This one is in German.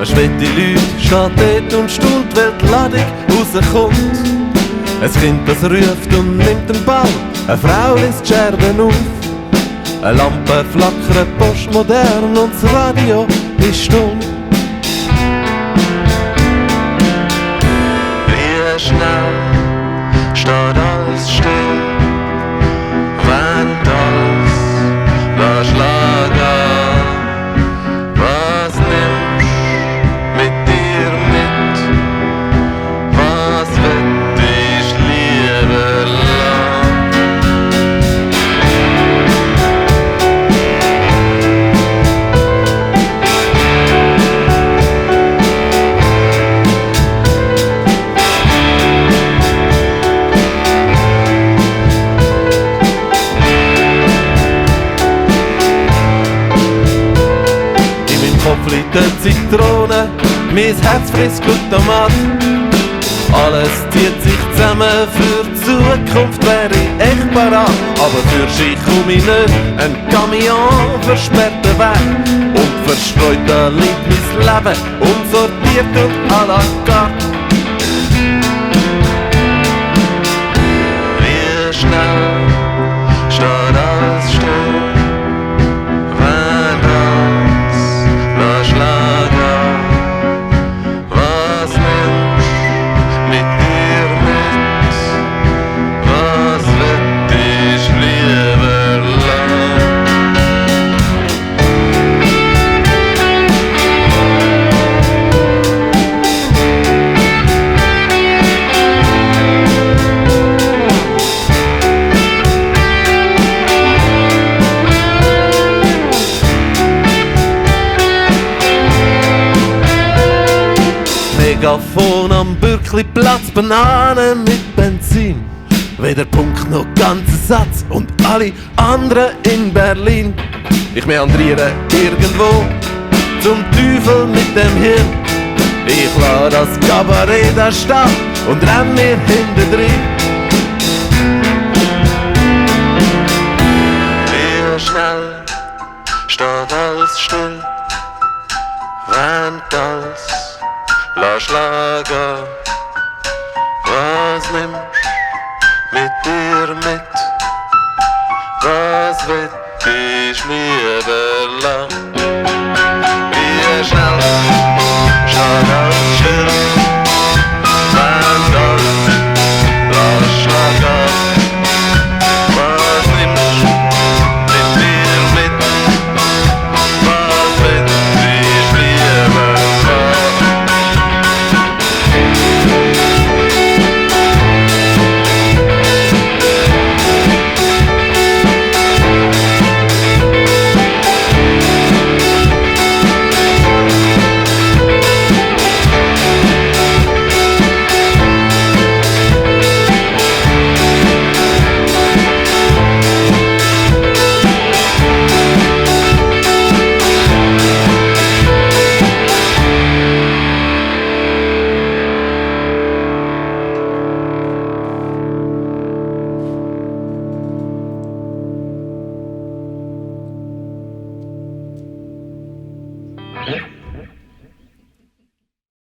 Ein schwette Leute steht dort und stund, weil die Ladung rauskommt. Ein Kind, das ruft und nimmt den Ball, eine Frau lässt die Scherben auf. Eine Lampe flackert postmodern und das Radio ist stumm. Wie schnell steht alles still, wenn das der Schlag an. Was nimmst mit dir mit? Was wird dich lieber lassen? Kopf liegt eine Zitrone, mein Herz frisst Glutamat. Alles zieht sich zusammen, für die Zukunft wäre ich echt parat. Aber für Ski komm ich nicht, ein Camion versperrt den Weg. Und verstreut da liegt mein Leben, unsortiert und à la carte. Wie schnell steht alles still, wenn das der Schlag an. Was nimmst mit dir mit? Was wird dich lieber lassen? Megafon am Bürkliplatz, Bananen mit Benzin. Weder Punkt noch ganzer Satz und alle anderen in Berlin. Ich meandriere irgendwo zum Teufel mit dem Hirn. Ich lasse das Kabarett da stehen und renn mir hinterdrein. Wie schnell steht alles still, wenn das lass schlagen. Was nimmst mit dir mit? Was wird dich lieber lassen? Wie schnell steht alles still, wenn das lass schlagen. Was nimmst mit dir mit? Was wird dich lieber lassen? Okay.